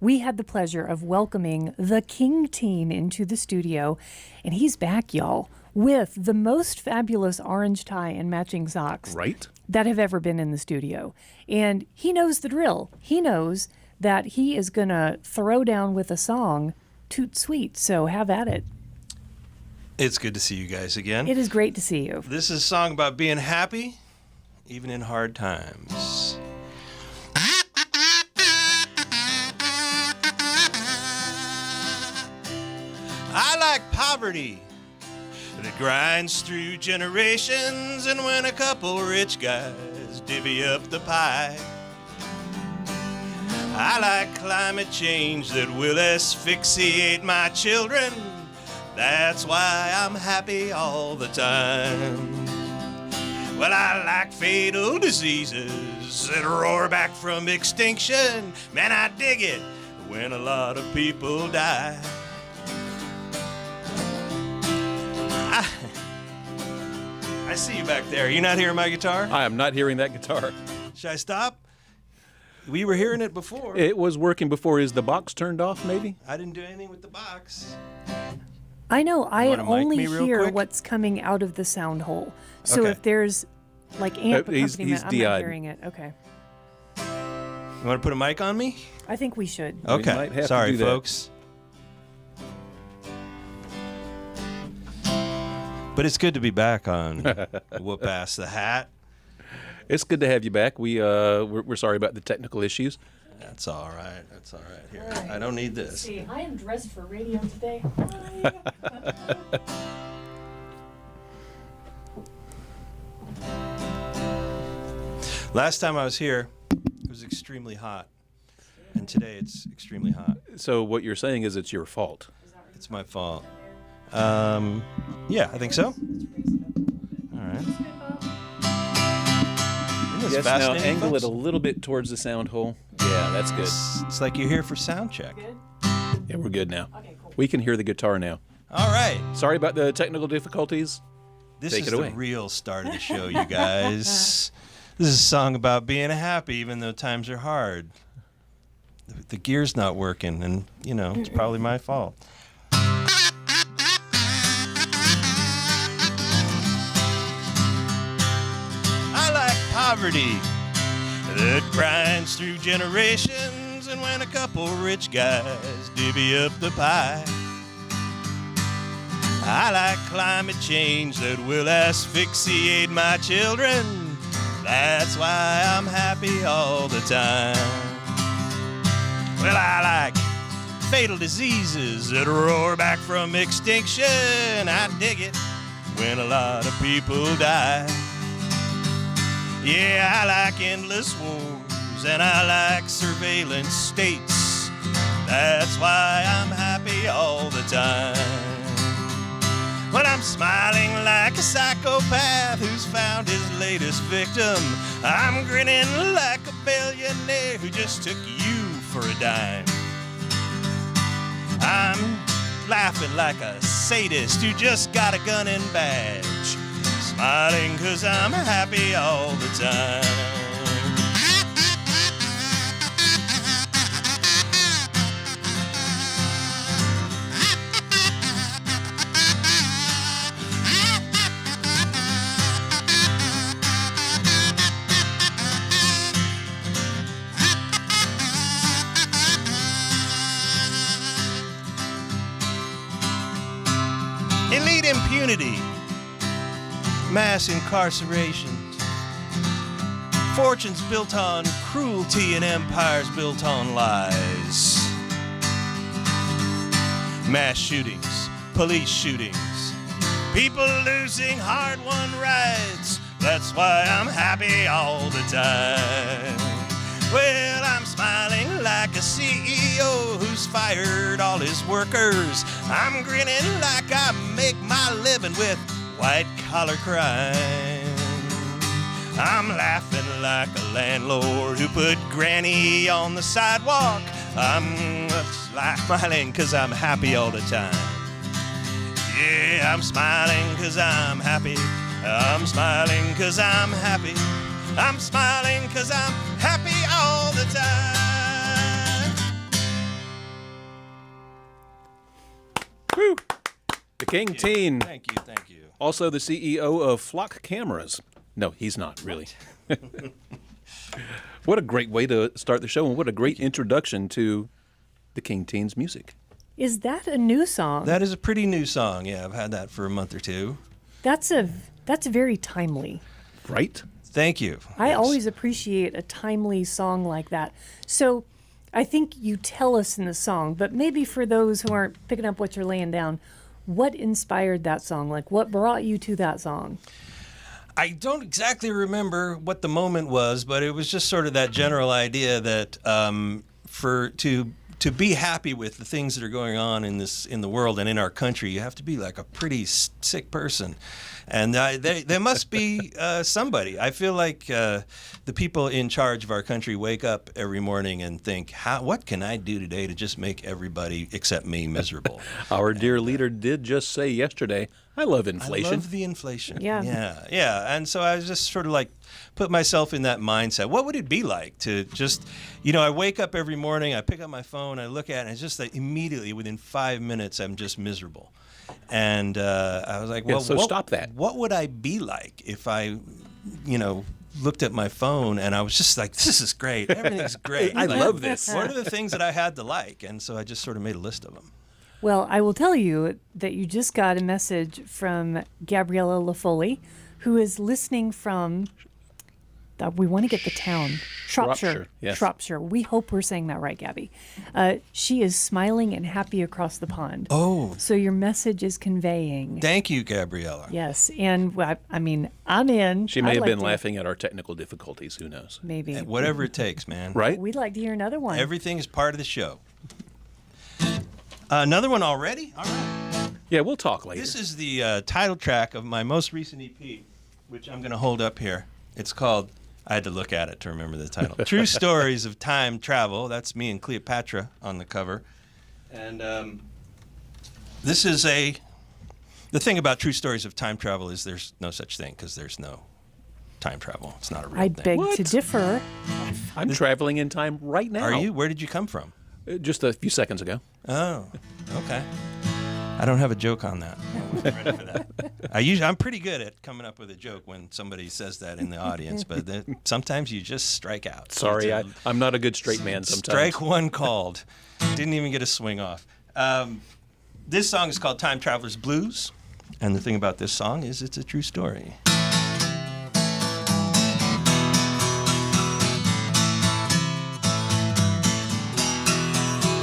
We had the pleasure of welcoming the King Teen into the studio, and he's back, y'all, with the most fabulous orange tie and matching socks that have ever been in the studio. And he knows the drill. He knows that he is going to throw down with a song, Toot Sweet, so have at it. It's good to see you guys again. It is great to see you. This is a song about being happy, even in hard times. I like poverty that grinds through generations, and when a couple rich guys divvy up the pie. I like climate change that will asphyxiate my children. That's why I'm happy all the time. Well, I like fatal diseases that roar back from extinction. Man, I dig it when a lot of people die. I see you back there. You not hearing my guitar? I am not hearing that guitar. Should I stop? We were hearing it before. It was working before. Is the box turned off, maybe? I didn't do anything with the box. I know. I only hear hear what's coming out of the sound hole. So if there's like amp accompaniment, I'm not hearing it. Okay. You want to put a mic on me? I think we should. Okay. Sorry, folks. But it's good to be back on Whoop Ass the Hat. It's good to have you back. We're sorry about the technical issues. That's all right. That's all right. Here, all right. I don't need this. Let's see, I am dressed for radio today. Last time I was here, it was extremely hot. And today it's extremely hot. So what you're saying is it's your fault. It's my fault. Yeah, I think so. All right. Yes, now angle it a little bit towards the sound hole. Yeah, that's good. It's like you're here for sound check. Yeah, we're good now. Okay, cool. We can hear the guitar now. All right. Sorry about the technical difficulties. This Take is it away. The real start of the show, you guys. This is a song about being happy even though times are hard. The gear's not working, and, you know, it's probably my fault. I like poverty that grinds through generations, and when a couple rich guys divvy up the pie. I like climate change that will asphyxiate my children. That's why I'm happy all the time. Well, I like fatal diseases that roar back from extinction. I dig it when a lot of people die. Yeah, I like endless wars, and I like surveillance states. That's why I'm happy all the time. When I'm smiling like a psychopath who's found his latest victim, I'm grinning like a billionaire who just took you for a dime. I'm laughing like a sadist who just got a gun and badge, smiling 'cause I'm happy all the time. Elite impunity, mass incarcerations, fortunes built on cruelty and empires built on lies. Mass shootings, police shootings, people losing hard-won rights. That's why I'm happy all the time. Well, I'm smiling like a CEO who's fired all his workers. I'm grinning like I make my living with white-collar crime. I'm laughing like a landlord who put Granny on the sidewalk. I'm smiling 'cause I'm happy all the time. Yeah, I'm smiling 'cause I'm happy. I'm smiling 'cause I'm happy. I'm smiling 'cause I'm happy all the time. The King Teen. Thank you, thank you. Also the CEO of Flock Cameras. No, he's not, really. What a great way to start the show, and what a great introduction to the King Teen's music. Is that a new song? That is a pretty new song. Yeah, I've had that for a month or two. That's very timely. Right? Thank you. I always appreciate a timely song like that. So I think you tell us in the song, but maybe for those who aren't picking up what you're laying down, what inspired that song? Like, what brought you to that song? I don't exactly remember what the moment was, but it was just sort of that general idea that to be happy with the things that are going on in the world and in our country, you have to be like a pretty sick person. And there must be somebody. I feel like the people in charge of our country wake up every morning and think, what can I do today to just make everybody except me miserable? Our dear leader did just say yesterday, I love inflation. I love the inflation. Yeah. And so I was just sort of like put myself in that mindset. What would it be like to just, I wake up every morning, I pick up my phone, I look at it, and it's just like immediately within 5 minutes, I'm just miserable. And I was like, well, so stop that. What would I be like if I, looked at my phone and I was just like, this is great. Everything's great. I love this. What are the things that I had to like? And so I just sort of made a list of them. Well, I will tell you that you just got a message from Gabriella LaFoley, who is listening from, we want to get the town, Shropshire. Yes. Shropshire. We hope we're saying that right, Gabby. She is smiling and happy across the pond. Oh. So your message is conveying. Thank you, Gabriella. Yes. And I'm in. She may have been laughing at our technical difficulties. Who knows? Maybe. Whatever it takes, man. Right? We'd like to hear another one. Everything is part of the show. Another one already? All right. Yeah, we'll talk later. This is the title track of my most recent EP, which I'm going to hold up here. It's called, I had to look at it to remember the title, True Stories of Time Travel. That's me and Cleopatra on the cover. And this is the thing about True Stories of Time Travel is there's no such thing because there's no time travel. It's not a real I thing. beg to differ. I'm traveling in time right now. Are you? Where did you come from? Just a few seconds ago. Oh, okay. I don't have a joke on that. I wasn't ready for that. I'm pretty good at coming up with a joke when somebody says that in the audience, but sometimes you just strike out. Sorry, I'm not a good straight man sometimes. Strike one called. Didn't even get a swing off. This song is called Time Traveler's Blues, and the thing about this song is it's a true story.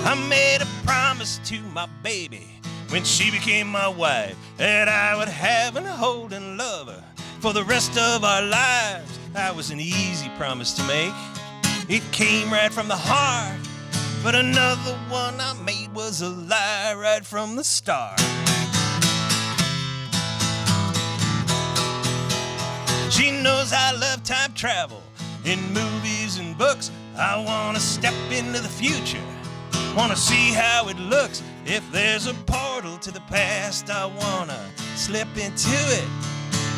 I made a promise to my baby when she became my wife that I would have and hold and love her for the rest of our lives. That was an easy promise to make. It came right from the heart, but another one I made was a lie right from the start. She knows I love time travel. In movies and books, I want to step into the future. Want to see how it looks. If there's a portal to the past, I want to slip into it.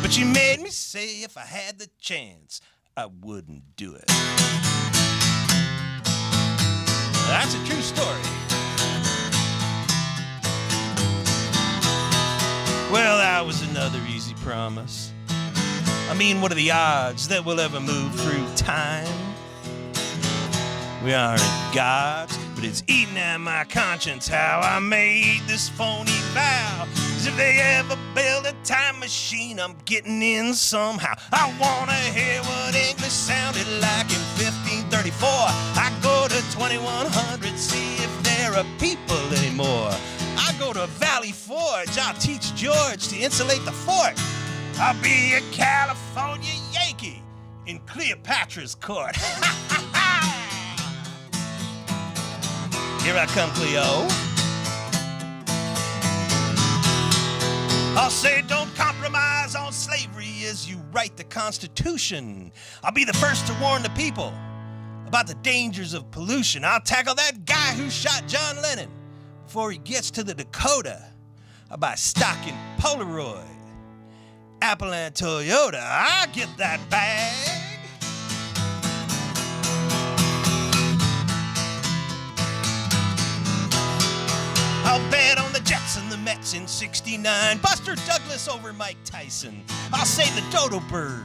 But she made me say if I had the chance, I wouldn't do it. That's a true story. Well, that was another easy promise. I mean, what are the odds that we'll ever move through time? We aren't gods, but it's eating at my conscience how I made this phony vow. 'Cause if they ever build a time machine, I'm getting in somehow. I wanna hear what English sounded like in 1534. I go to 2100, see if there are people anymore. I go to Valley Forge, I'll teach George to insulate the fort. I'll be a California Yankee in Cleopatra's court. Here I come, Cleo. I'll say don't compromise on slavery as you write the Constitution. I'll be the first to warn the people about the dangers of pollution. I'll tackle that guy who shot John Lennon before he gets to the Dakota. I'll buy stock in Polaroid, Apple and Toyota. I'll get that bag. I'll bet on the Jets and the Mets fights in '69. Buster Douglas over Mike Tyson. I'll say the dodo bird.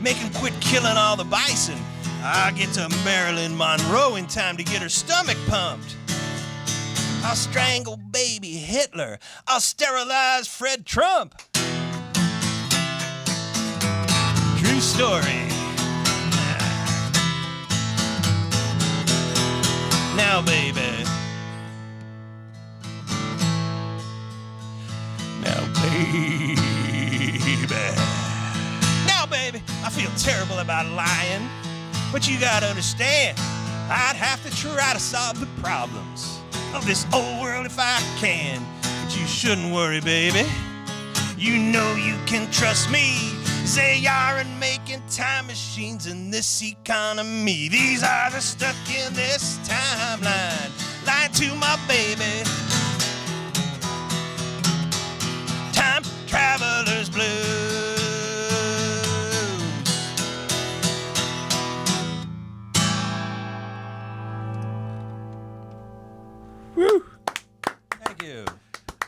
Make him quit killing all the bison. I'll get to Marilyn Monroe in time to get her stomach pumped. I'll strangle baby Hitler. I'll sterilize Fred Trump. True story. Now, baby. Now, baby, I feel terrible about lying, but you gotta understand, I'd have to try to solve the problems of this old world if I can. But you shouldn't worry, baby. You know you can trust me. They aren't making time machines in this economy. These are the stuck in this timeline. Lying to my baby. Time traveler's blues. Woo! Thank you.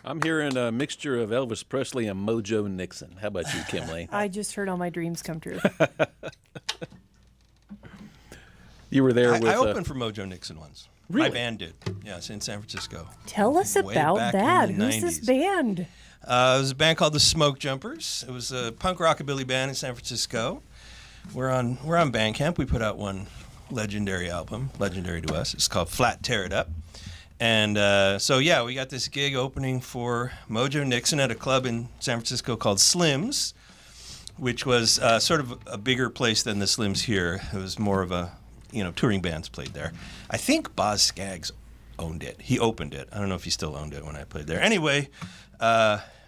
I'm hearing a mixture of Elvis Presley and Mojo Nixon. How about you, Kim Lane? I just heard all my dreams come true. You were there with... I opened for Mojo Nixon once. Really? My band did. Yes, in San Francisco. Tell us Way about back in that. the Who's 90s. this band? It was a band called the Smoke Jumpers. It was a punk rockabilly band in San Francisco. We're on Bandcamp. We put out one legendary album, legendary to us. It's called Flat Tear It Up. And so, yeah, we got this gig opening for Mojo Nixon at a club in San Francisco called Slim's, which was sort of a bigger place than the Slims here. It was more of a, touring bands played there. I think Boz Scaggs owned it. He opened it. I don't know if he still owned it when I played there. Anyway,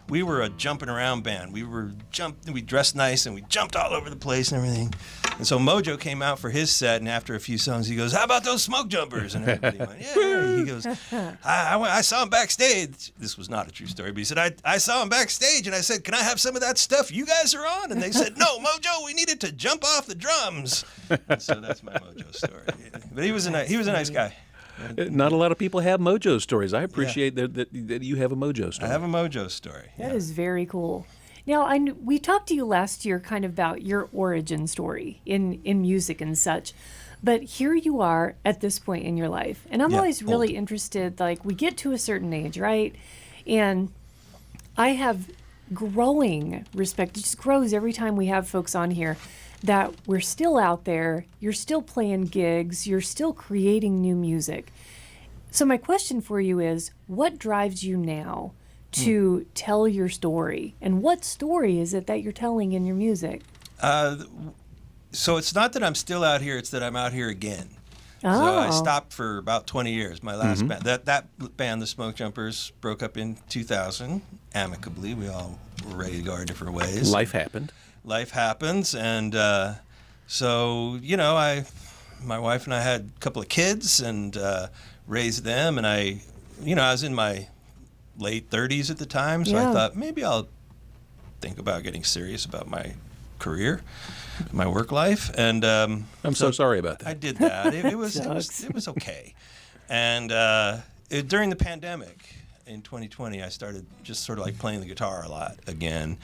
we were a jumping around band. We dressed nice and we jumped all over the place and everything. And so Mojo came out for his set, and after a few songs, he goes, "How about those Smoke Jumpers?" And everybody went, "Yeah." He goes, I saw him backstage. This was not a true story, but he said, I saw him backstage, and I said, "Can I have some of that stuff you guys are on?" And they said, "No, Mojo, we needed to jump off the drums." And so that's my Mojo story. But he was a nice guy. Not a lot of people have Mojo stories. I appreciate that you have a Mojo story. I have a Mojo story. That is very cool. Now, we talked to you last year kind of about your origin story in music and such, but here you are at this point in your life. And I'm always really interested, like, we get to a certain age, right? And I have growing respect. It just grows every time we have folks on here that we're still out there, you're still playing gigs, you're still creating new music. So my question for you is, what drives you now to tell your story? And what story is it that you're telling in your music? So it's not that I'm still out here, it's that I'm out here again. Oh. So I stopped for about 20 years. My last band, that band, the Smoke Jumpers, broke up in 2000, amicably. We all were ready to go our different ways. Life happened. Life happens, and so, my wife and I had a couple of kids and raised them, and I was in my late 30s at the time, so I thought maybe I'll think about getting serious about my career, my work life, and I'm so sorry about that. I did that. It was okay, and during the pandemic in 2020, I started just sort of like playing the guitar a lot again,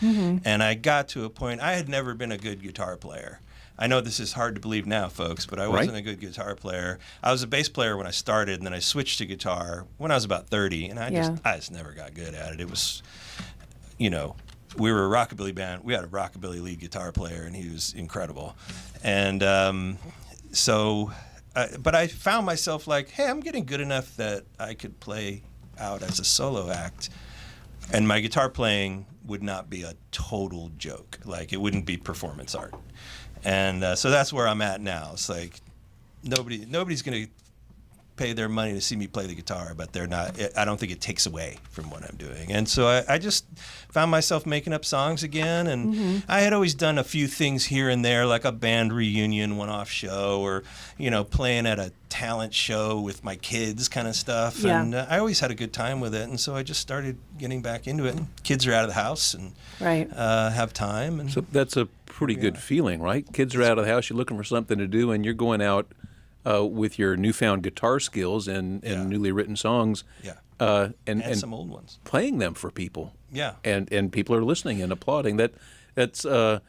and I got to a point. I had never been a good guitar player. I know this is hard to believe now, folks, but I wasn't a good guitar player. I was a bass player when I started, and then I switched to guitar when I was about 30, and I just never got good at it. It was, we were a rockabilly band. We had a rockabilly lead guitar player, and he was incredible. And but I found myself like, hey, I'm getting good enough that I could play out as a solo act, and my guitar playing would not be a total joke. Like, it wouldn't be performance art. And so that's where I'm at now. It's like nobody's going to pay their money to see me play the guitar, but they're not. I don't think it takes away from what I'm doing. And so I just found myself making up songs again. And I had always done a few things here and there, like a band reunion, one-off show, or playing at a talent show with my kids, kind of stuff. Yeah. And I always had a good time with it. And so I just started getting back into it. And kids are out of the house and have time. And So that's a pretty good feeling, right? Kids are out of the house, you're looking for something to do, and you're going out with your newfound guitar skills and newly written songs and some old ones. Playing them for people. Yeah. And people are listening and applauding. That's a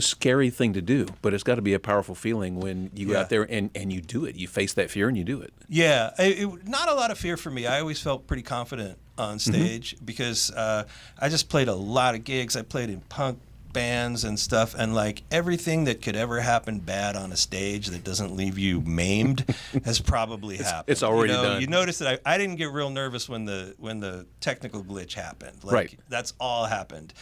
scary thing to do, but it's got to be a powerful feeling when you go out there and you do it. You face that fear and you do it. Yeah, not a lot of fear for me. I always felt pretty confident on stage because I just played a lot of gigs. I played in punk bands and stuff, and like everything that could ever happen bad on a stage that doesn't leave you maimed has probably happened. It's already done. You notice that I didn't get real nervous when the technical glitch happened. Like, right. That's all happened.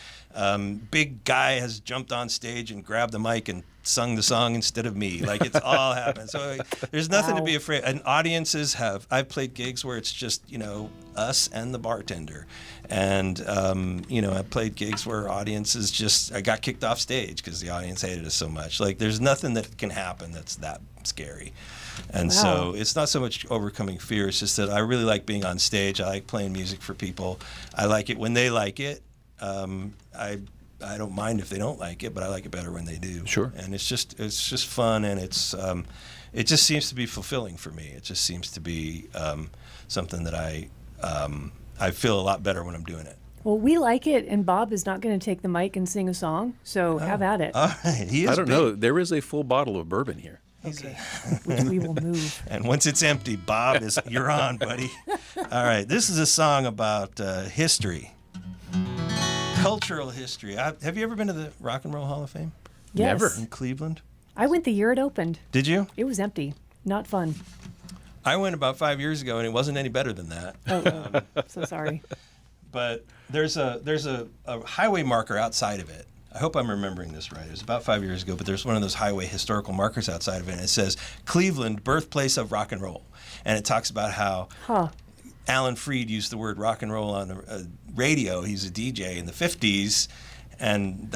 Big guy has jumped on stage and grabbed the mic and sung the song instead of me. Like, it's all happened. So there's nothing to be afraid. And audiences I've played gigs where it's just, us and the bartender. And, I played gigs where audiences I got kicked off stage because the audience hated us so much. Like, there's nothing that can happen that's that scary. And so it's not so much overcoming fear. It's just that I really like being on stage. I like playing music for people. I like it when they like it. I don't mind if they don't like it, but I like it better when they do. Sure. And it's just fun, and it just seems to be fulfilling for me. It just seems to be something that I feel a lot better when I'm doing it. Well, we like it, and Bob is not going to take the mic and sing a song, so have at it. All right. I don't know. There is a full bottle of bourbon here. Okay, which we will move. And once it's empty, Bob, you're on, buddy. All right. This is a song about history. Cultural history. Have you ever been to the Rock and Roll Hall of Fame? Yes. Never. In Cleveland? I went the year it opened. Did you? It was empty. Not fun. I went about 5 years ago, and it wasn't any better than that. Oh, so sorry. But there's a highway marker outside of it. I hope I'm remembering this right. It was about 5 years ago, but there's one of those highway historical markers outside of it, and it says, Cleveland, birthplace of rock and roll. And it talks about how Alan Freed used the word rock and roll on the radio. He's a DJ in the 50s, and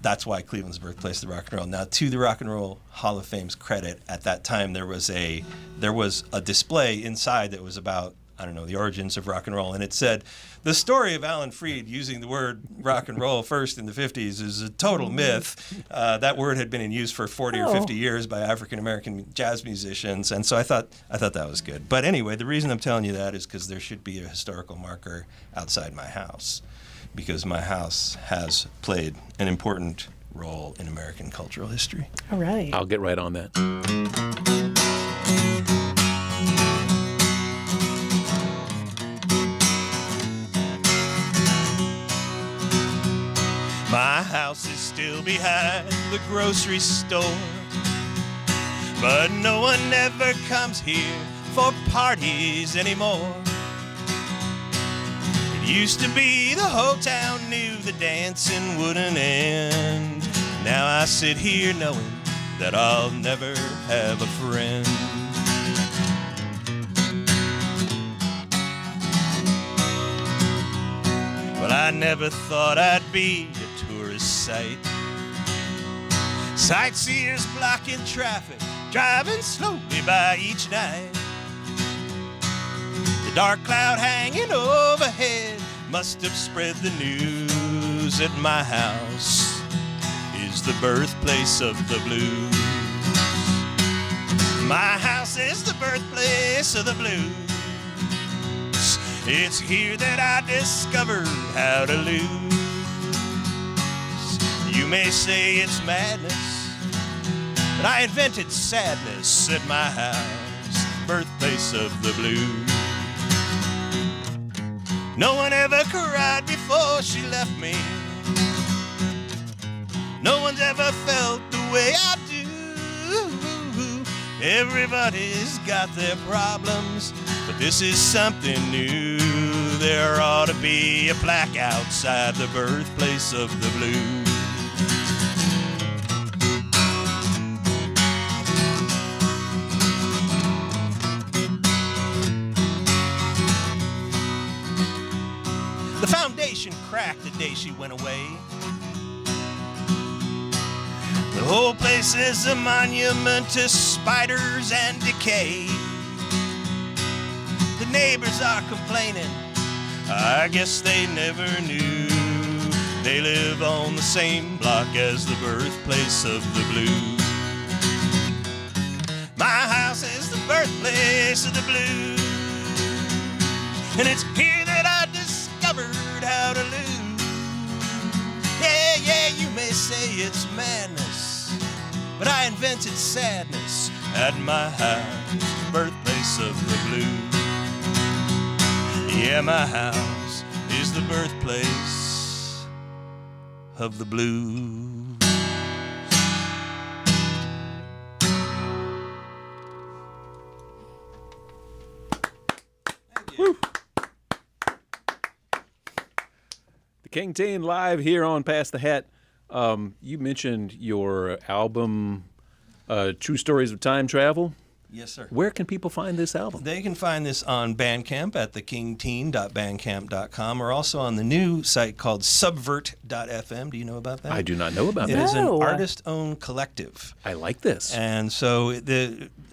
that's why Cleveland's the birthplace of the rock and roll. Now, to the Rock and Roll Hall of Fame's credit, at that time there was a display inside that was about, the origins of rock and roll, and it said, the story of Alan Freed using the word rock and roll first in the 50s is a total myth. That word had been in use for 40 or 50 years by African-American jazz musicians, and so I thought that was good. But anyway, the reason I'm telling you that is because there should be a historical marker outside my house, because my house has played an important role in American cultural history. All right. I'll get right on that. My house is still behind the grocery store, but no one ever comes here for parties anymore. It used to be the whole town knew the dancing wouldn't end. Now I sit here knowing that I'll never have a friend. Well, I never thought I'd be a tourist sight. Sightseers blocking traffic, driving slowly by each night. The dark cloud hanging overhead must have spread the news that my house is the birthplace of the blues. My house is the birthplace of the blues. It's here that I discovered how to lose. You may say it's madness, but I invented sadness at my house, birthplace of the blues. No one ever cried before she left me. No one's ever felt the way I do. Everybody's got their problems, but this is something new. There ought to be a plaque outside the birthplace of the blues. The foundation cracked the day she went away. The whole place is a monument to spiders and decay. The neighbors are complaining, I guess they never knew. They live on the same block as the birthplace of the blues. My house is the birthplace of the blues. And it's here that I discovered how to lose. Yeah, you may say it's madness, but I invented sadness at my house, birthplace of the blues. Yeah, my house is the birthplace of the blues. The King Teen live here on Pass the Hat. You mentioned your album, True Stories of Time Travel. Yes, sir. Where can people find this album? They can find this on Bandcamp at thekingteen.bandcamp.com, or also on the new site called subvert.fm. Do you know about that? I do not know about It that. is an No. artist-owned collective. I like this. And so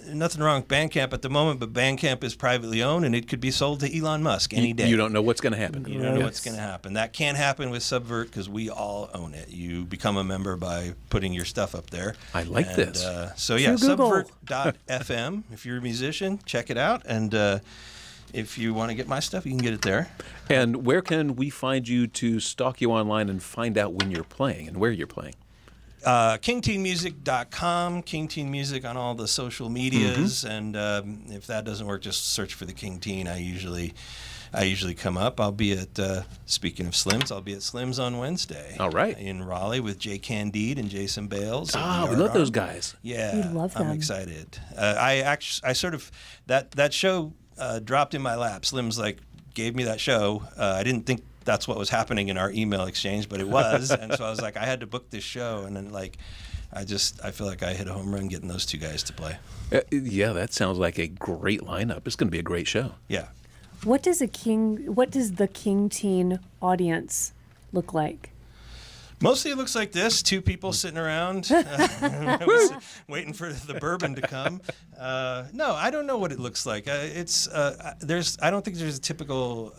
nothing wrong with Bandcamp at the moment, but Bandcamp is privately owned, and it could be sold to Elon Musk any day. You don't know what's going to happen. You don't know what's going to happen. That can't happen with Subvert because we all own it. You become a member by putting your stuff up there. I like this. So yeah, Through Google. subvert.fm. If you're a musician, check it out. And if you want to get my stuff, you can get it there. And where can we find you to stalk you online and find out when you're playing and where you're playing? KingTeenMusic.com, King Teen Music on all the social medias, and if that doesn't work, just search for the King Teen. I usually come up. I'll be at, speaking of Slims, I'll be at Slims on Wednesday. All right. In Raleigh with Jay Candide and Jason Bales. We love those guys. Yeah. We love them. I'm excited. I sort of, that show dropped in my lap. Slims gave me that show. I didn't think that's what was happening in our email exchange, but it was. And so I was like, I had to book this show. And then I feel like I hit a home run getting those two guys to play. Yeah, that sounds like a great lineup. It's going to be a great show. Yeah. What does the King Teen audience look like? Mostly it looks like this: two people sitting around waiting for the bourbon to come. No, I don't know what it looks like. I don't think there's a typical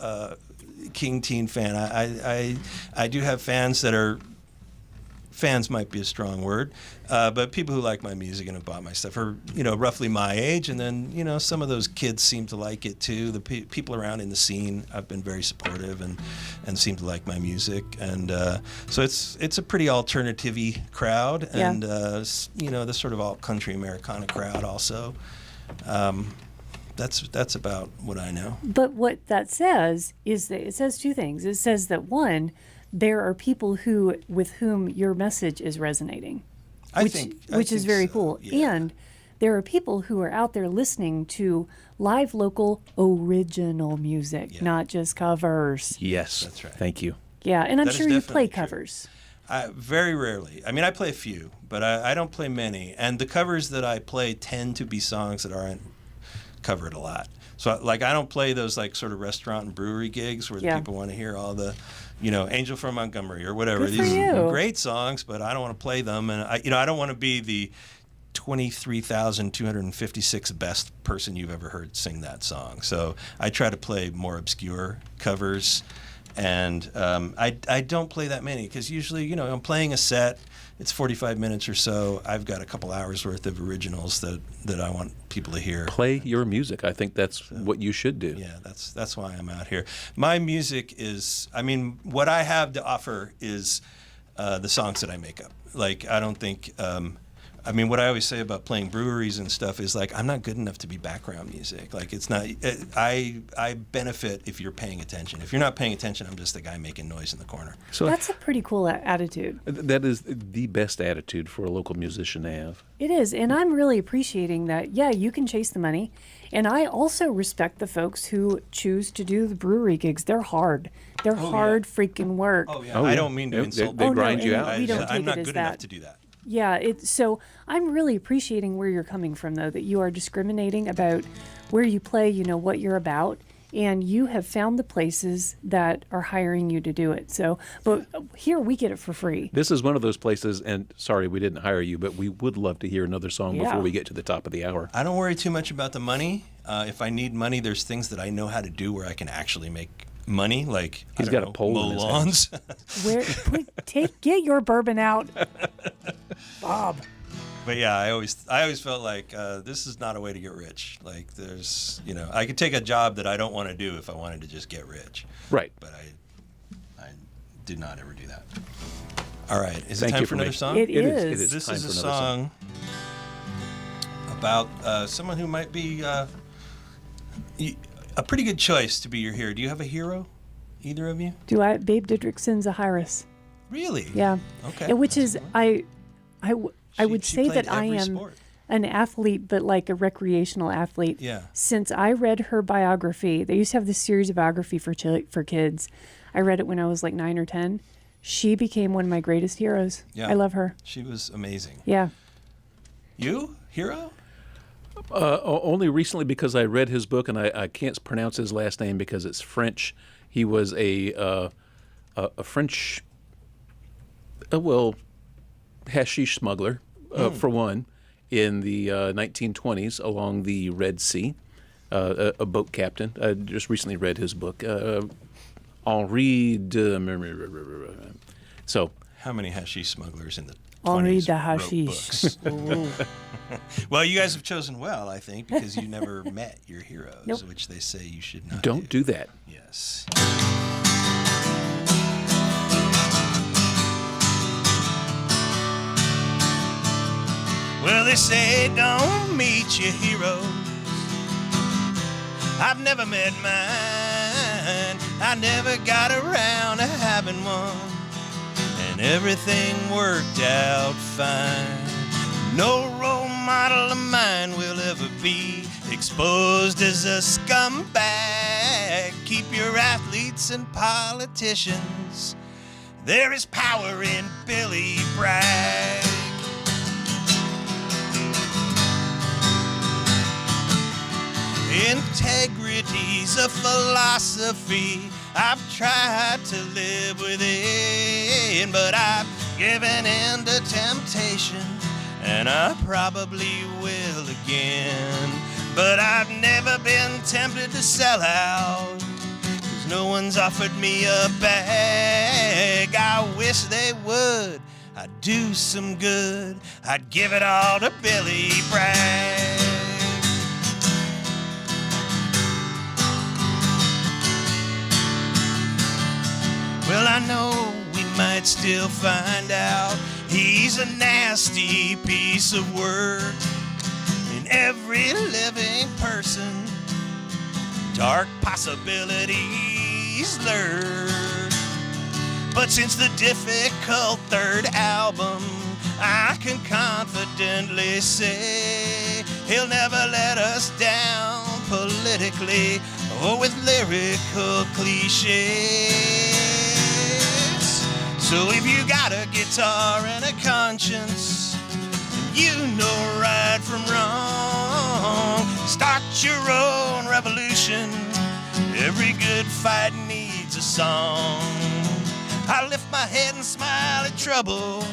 King Teen fan. I do have fans that are, fans might be a strong word, but people who like my music and have bought my stuff are, roughly my age, and then, some of those kids seem to like it too. The people around in the scene have been very supportive and seem to like my music, and so it's a pretty alternative-y crowd, and this sort of alt country Americana crowd also. That's about what I know. But what that says is that it says two things. It says that, one, there are people with whom your message is resonating, which is very cool. Yeah. And there are people who are out there listening to live, local, original music, not just covers. Yes. That's right. Thank you. Yeah, and I'm That is sure you definitely play true. covers. Very rarely. I mean, I play a few, but I don't play many. And the covers that I play tend to be songs that aren't covered a lot. So, I don't play those sort of restaurant and brewery gigs where the people want to hear all the, Angel from Montgomery or whatever. Good for These you. are great songs, but I don't want to play them. And I don't want to be the 23,256 best person you've ever heard sing that song. So I try to play more obscure covers. And I don't play that many because usually, I'm playing a set. It's 45 minutes or so. I've got a couple hours worth of originals that I want people to hear. Play your music. I think that's what you should do. Yeah, that's why I'm out here. My music is, what I have to offer is the songs that I make up. I don't think, what I always say about playing breweries and stuff is I'm not good enough to be background music. It's not, I benefit if you're paying attention. If you're not paying attention, I'm just the guy making noise in the corner. So That's a pretty cool attitude. that is the best attitude for a local musician to have. It is, and I'm really appreciating that, you can chase the money. And I also respect the folks who choose to do the brewery gigs. They're hard. They're hard freaking work. Oh, yeah. I don't mean to insult They them. grind you and out. we don't take I'm not it as good that. enough to do that. Yeah, so I'm really appreciating where you're coming from, though, that you are discriminating about where you play, what you're about, and you have found the places that are hiring you to do it. So, but here we get it for free. This is one of those places, and sorry we didn't hire you, but we would love to hear another song before we get to the top of the hour. I don't worry too much about the money. If I need money, there's things that I know how to do where I can actually make money. He's got a pole mow in his lawns. Get your bourbon out, Bob. But yeah, I always felt like this is not a way to get rich. Like there's, I could take a job that I don't want to do if I wanted to just get rich. Right. But I did not ever do that. All right. Is Thank it time you for another song? It is. It is. This time is for a another song about someone who might be a pretty good choice to be your hero. Do you have a hero? Either of you? Do I? Babe Didriksen's a Iris. Really? Yeah. Okay. And which is, I would She say played that I every am sport. an athlete, but like a recreational athlete. Yeah. Since I read her biography, they used to have this series of biography for kids. I read it when I was like 9 or 10. She became one of my greatest heroes. Yeah. I love her. She was amazing. Yeah. You? Hero? Only recently because I read his book, and I can't pronounce his last name because it's French. He was a French, hashish smuggler, for one, in the 1920s along the Red Sea, a boat captain. I just recently read his book, Henri de... So... How many hashish smugglers in the Henri 20s de wrote Hashish. books? Well, you guys have chosen well, I think, because you never met your heroes, Nope. which they say you should not Don't do that. Yes. Well, they say don't meet your heroes. I've never met mine. I never got around to having one. And everything worked out fine. No role model of mine will ever be exposed as a scumbag. Keep your athletes and politicians. There is power in Billy Bragg. Integrity's a philosophy I've tried to live within, but I've given in to temptation, and I probably will again. But I've never been tempted to sell out, 'cause no one's offered me a bag. I wish they would. I'd do some good. I'd give it all to Billy Bragg. Well, I know we might still find out he's a nasty piece of work. In every living person, dark possibilities lurk. But since the difficult third album, I can confidently say he'll never let us down politically or with lyrical cliches. So if you got a guitar and a conscience, and you know right from wrong, start your own revolution. Every good fight needs a song. I lift my head and smile at trouble.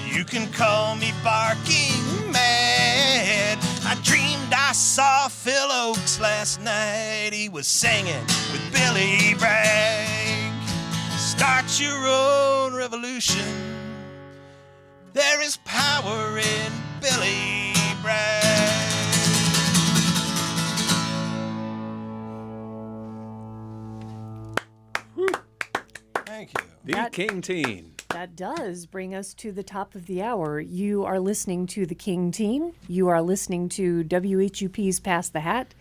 You can call me barking mad. I dreamed I saw Phil Oakes last night. He was singing with Billy Bragg. Start your own revolution. There is power in Billy Bragg. Thank you. The King Teen. That does bring us to the top of the hour. You are listening to the King Teen. You are listening to WHUP's Pass the Hat.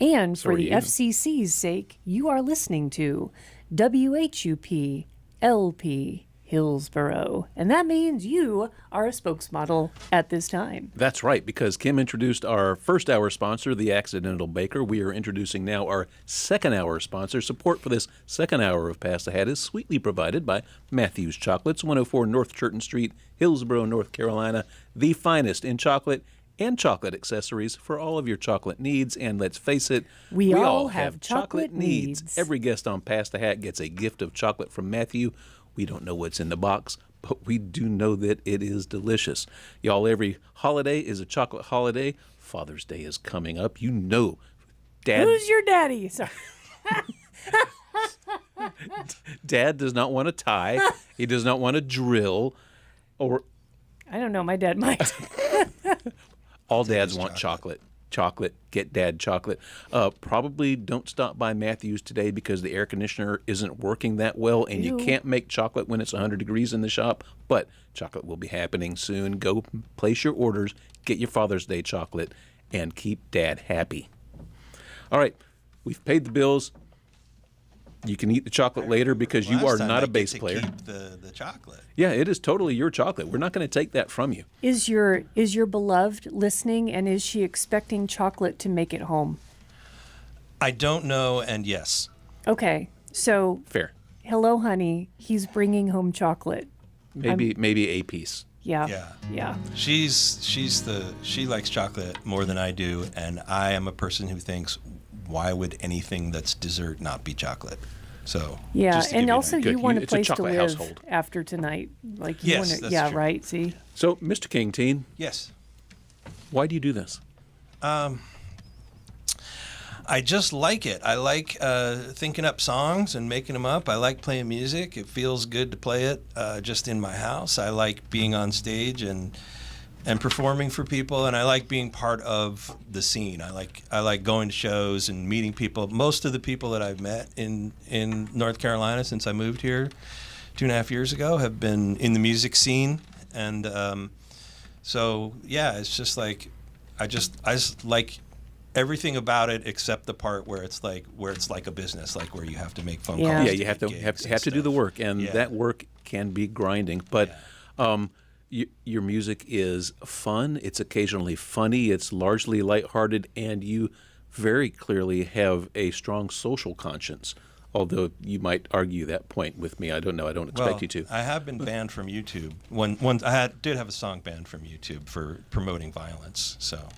And So for are the you. FCC's sake, you are listening to WHUP LP Hillsboro. And that means you are a spokesmodel at this time. That's right, because Kim introduced our first hour sponsor, The Accidental Baker. We are introducing now our second hour sponsor. Support for this second hour of Pass the Hat is sweetly provided by Matthews Chocolates, 104 North Churton Street, Hillsboro, North Carolina. The finest in chocolate and chocolate accessories for all of your chocolate needs. And let's face it, We all have chocolate needs. Every guest on Pass the Hat gets a gift of chocolate from Matthew. We don't know what's in the box, but we do know that it is delicious. Y'all, every holiday is a chocolate holiday. Father's Day is coming up. You know, Dad. Who's your daddy? Sorry. Dad does not want a tie. He does not want a drill, or I don't know. My dad might. All dads want chocolate. Chocolate. Get dad chocolate. Probably don't stop by Matthew's today because the air conditioner isn't working that well, and you can't make chocolate when it's 100 degrees in the shop. But chocolate will be happening soon. Go place your orders, get your Father's Day chocolate, and keep Dad happy. All right, we've paid the bills. You can eat the chocolate later because you are not a bass player. Keep the chocolate. Yeah, it is totally your chocolate. We're not going to take that from you. Is your beloved listening, and is she expecting chocolate to make it home? I don't know, and yes. Okay, so Fair. Hello, honey. He's bringing home chocolate. Maybe a piece. Yeah. She likes chocolate more than I do, and I am a person who thinks, why would anything that's dessert not be chocolate? So yeah, and also Good. you want a It's a place to chocolate live household. after tonight, like you Yes, want to. that's Yeah, true. right. See, So, Mr. King Teen, yes. why do you do this? I just like it. I like thinking up songs and making them up. I like playing music. It feels good to play it just in my house. I like being on stage and performing for people, and I like being part of the scene. I like going to shows and meeting people. Most of the people that I've met in North Carolina since I moved here 2.5 years ago have been in the music scene, and so yeah, it's just like I just like everything about it except the part where it's like a business, like where you have to make phone calls. Yeah, you have get to gigs and have to do the stuff. work, and Yeah. that work can be grinding. But your music is fun. It's occasionally funny. It's largely lighthearted, and you very clearly have a strong social conscience. Although you might argue that point with me, I don't know. I don't expect you to. I have been banned from YouTube. Did have a song banned from YouTube for promoting violence. So.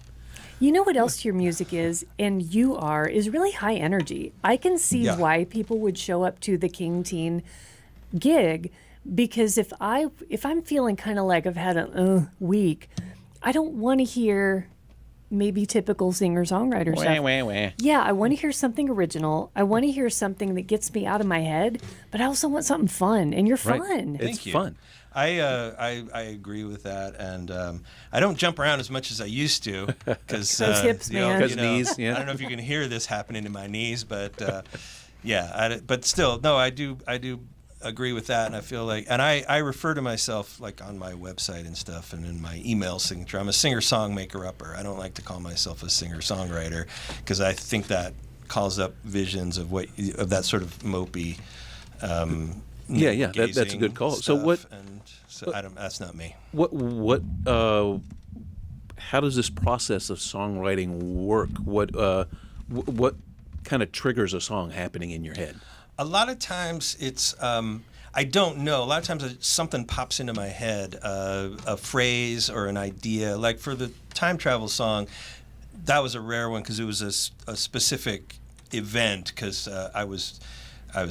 you know what else your music is, and is really high energy. I can see why people would show up to the King Teen gig, because if I'm feeling kind of like I've had a week, I don't want to hear maybe typical singer-songwriter stuff. Yeah, I want to hear something original. I want to hear something that gets me out of my head, but I also want something fun, and you're Right. fun. It's Thank you. fun. I agree with that, and I don't jump around as much as I used to because Those hips, man. Because knees, yeah. I don't know if you can hear this happening in my knees, but but still, no, I do agree with that, and I feel like, and I refer to myself like on my website and stuff, and in my email signature, I'm a singer-song-maker-upper. I don't like to call myself a singer-songwriter because I think that calls up visions of that sort of mopey. That's a good call. So what? And so that's not me. What? How does this process of songwriting work? What kind of triggers a song happening in your head? A lot of times it's I don't know. A lot of times something pops into my head, a phrase or an idea. Like for the time travel song, that was a rare one because it was a specific event. Because I was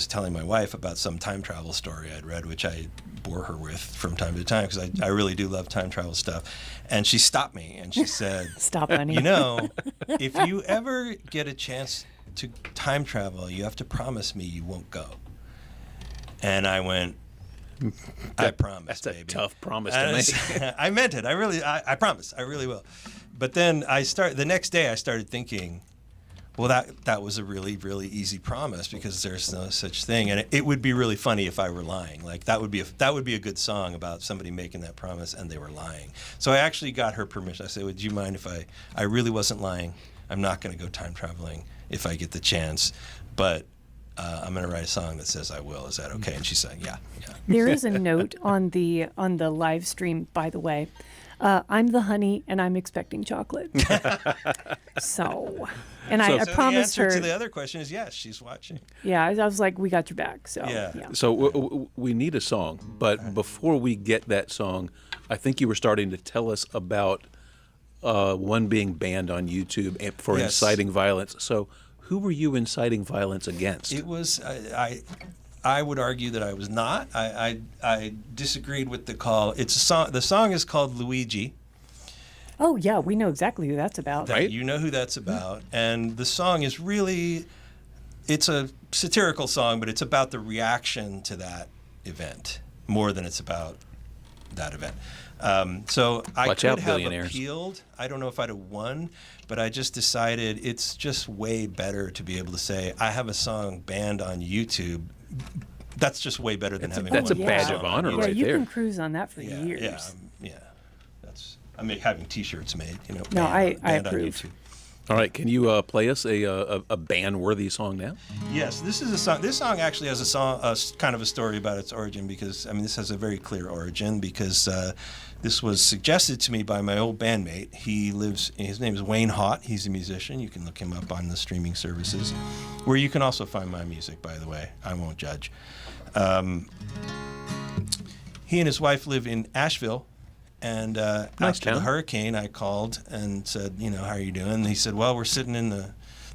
telling my wife about some time travel story I'd read, which I bore her with from time to time because I really do love time travel stuff. And she stopped me and she said, Stop, honey. You know, if you ever get a chance to time travel, you have to promise me you won't go. And I went, I promise, That's a baby. tough promise to make. I meant it. I promise. I really will. But then the next day I started thinking, well, that was a really, really easy promise because there's no such thing. And it would be really funny if I were lying. Like that would be a good song about somebody making that promise and they were lying. So I actually got her permission. I said, would you mind if I really wasn't lying? I'm not going to go time traveling if I get the chance, but I'm going to write a song that says I will. Is that okay? And she said, yeah. There is a note on the live stream, by the way. I'm the honey, and I'm expecting chocolate. I promised the answer her. to the other question is yes, she's watching. Yeah, I was like, we got your back. So Yeah. So we need a song, but before we get that song, I think you were starting to tell us about one being banned on YouTube for Yes. inciting violence. So who were you inciting violence against? It was I would argue that I was not. I disagreed with the call. It's a song. The song is called Luigi. Oh yeah, we know exactly who that's about. Right. You know who that's about. And the song is really, it's a satirical song, but it's about the reaction to that event more than it's about that event. So I Watch could out, have billionaires. appealed. I don't know if I'd have won, but I just decided it's just way better to be able to say, I have a song banned on YouTube. That's just way better than having that's a one badge song of on honor YouTube. Yeah, right you there. can cruise on that for Yeah, years. yeah. I mean, having T-shirts made, No, I banned on approve. YouTube. All right, can you play us a ban-worthy song now? Yes, this is a song. This song actually has kind of a story about its origin because this has a very clear origin because this was suggested to me by my old bandmate. His name is Wayne Haught. He's a musician. You can look him up on the streaming services, where you can also find my music. By the way, I won't judge. He and his wife live in Asheville. And after the hurricane, I called and said, how are you doing? And he said, well, we're sitting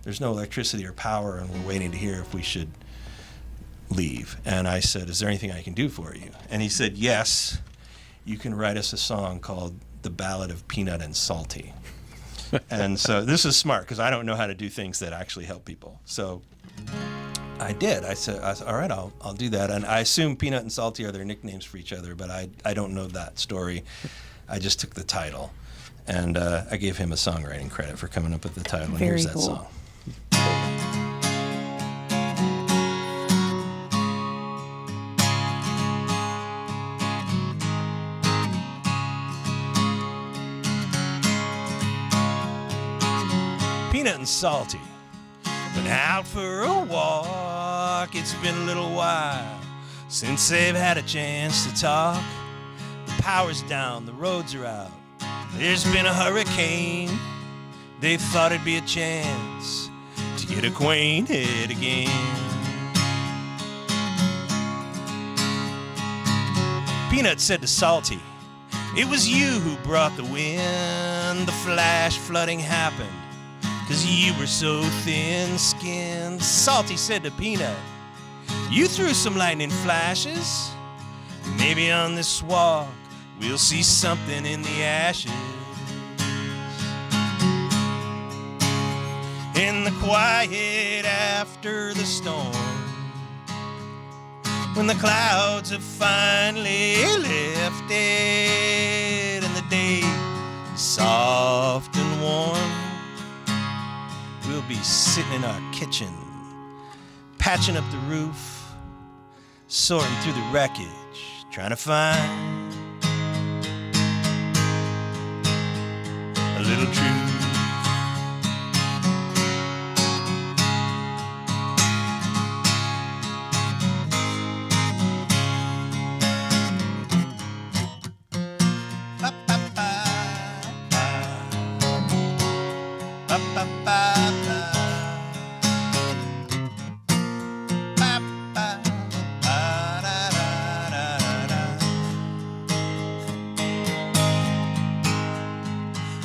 there's no electricity or power, and we're waiting to hear if we should leave. And I said, is there anything I can do for you? And he said, yes, you can write us a song called The Ballad of Peanut and Salty. And so this is smart because I don't know how to do things that actually help people. So I did. I said, all right, I'll do that. And I assume Peanut and Salty are their nicknames for each other, but I don't know that story. I just took the title, and I gave him a songwriting credit for coming up with the title. And Very here's that cool. song. Peanut and Salty. Been out for a walk, it's been a little while since they've had a chance to talk. The power's down, the roads are out, there's been a hurricane. They thought it'd be a chance to get acquainted again. Peanut said to Salty, it was you who brought the wind. The flash flooding happened 'cause you were so thin-skinned. Salty said to Peanut, you threw some lightning flashes. Maybe on this walk we'll see something in the ashes. In the quiet after the storm, when the clouds have finally lifted and the day is soft and warm, we'll be sitting in our kitchen, patching up the roof, sorting through the wreckage, trying to find a little truth.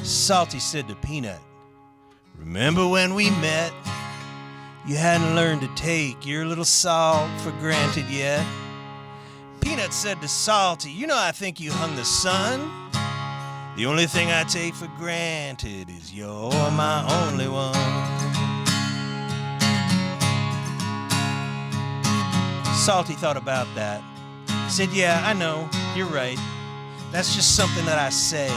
Salty said to Peanut, remember when we met? You hadn't learned to take your little salt for granted yet. Peanut said to Salty, I think you hung the sun. The only thing I take for granted is you're my only one. Salty thought about that. He said, yeah, I know, you're right. That's just something that I say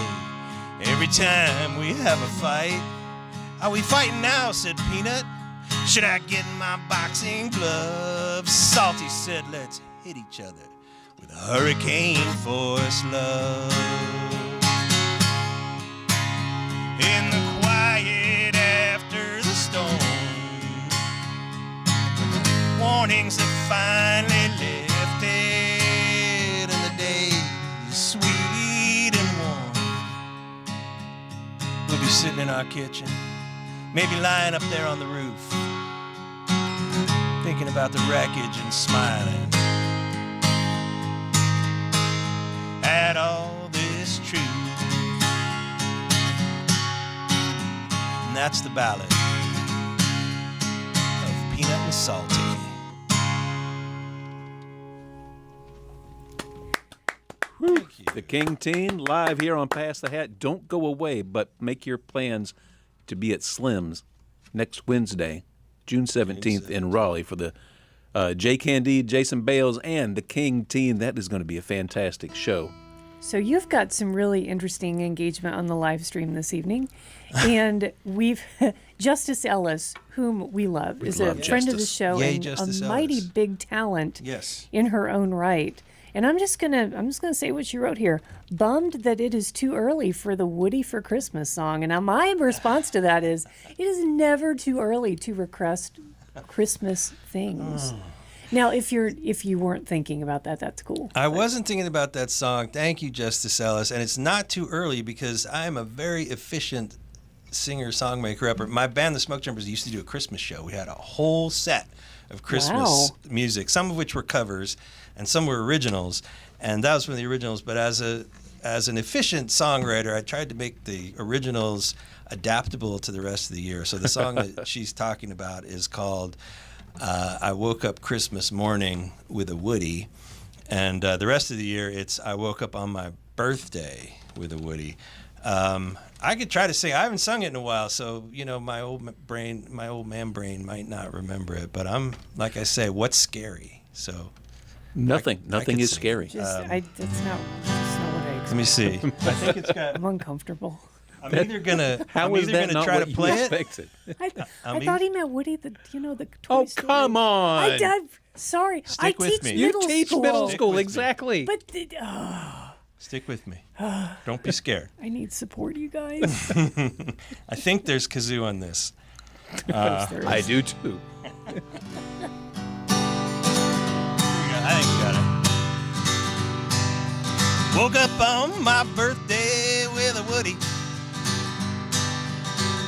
every time we have a fight. Are we fighting now? Said Peanut. Should I get in my boxing gloves? Salty said, let's hit each other with a hurricane force love. In the quiet after the storm, when the warnings have finally lifted and the day is sweet and warm, we'll be sitting in our kitchen, maybe lying up there on the roof, thinking about the wreckage and smiling at all this truth. And that's the ballad of Peanut and Salty. Thank you. The King Teen live here on Pass the Hat. Don't go away, but make your plans to be at Slim's next Wednesday, June 17th in Raleigh for the Jay Candide, Jason Bales, and the King Teen. That is going to be a fantastic show. So you've got some really interesting engagement on the live stream this evening. And we've Justice Ellis, whom we love, is a friend of the show and a mighty big talent in her own right. And I'm just gonna say what she wrote here. Bummed that it is too early for the Woody for Christmas song. And now my response to that is, it is never too early to request Christmas things. Now, if you weren't thinking about that, that's cool. I wasn't thinking about that song. Thank you, Justice Ellis. And it's not too early because I'm a very efficient singer-songmaker. My band, the Smoke Jumpers, used to do a Christmas show. We had a whole set of Christmas music, some of which were covers and some were originals. And that was from the originals. But as an efficient songwriter, I tried to make the originals adaptable to the rest of the year. So the song that she's talking about is called I Woke Up Christmas Morning with a Woody, and the rest of the year it's I Woke Up on My Birthday with a Woody. I could try to sing. I haven't sung it in a while, so my old man brain might not remember it. But I'm like I say, what's scary? So nothing is scary. That's not what I expect. Let me see. I think it's got. I'm uncomfortable. I'm either gonna try to play it. I thought he meant Woody, the Toy Story. Come on! I did. Sorry, I teach middle school. You teach middle school, exactly. But stick with me. Don't be scared. I need support, you guys. I think there's kazoo on this. I do too. I think you got it. Woke up on my birthday with a Woody.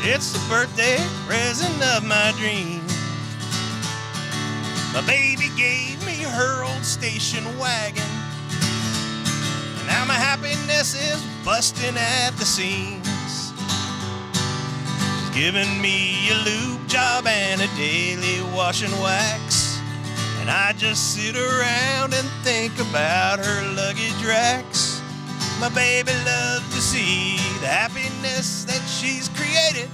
It's the birthday present of my dreams. My baby gave me her old station wagon. And now my happiness is busting at the seams. She's giving me a lube job and a daily wash and wax. And I just sit around and think about her luggage racks. My baby loves to see the happiness that she's created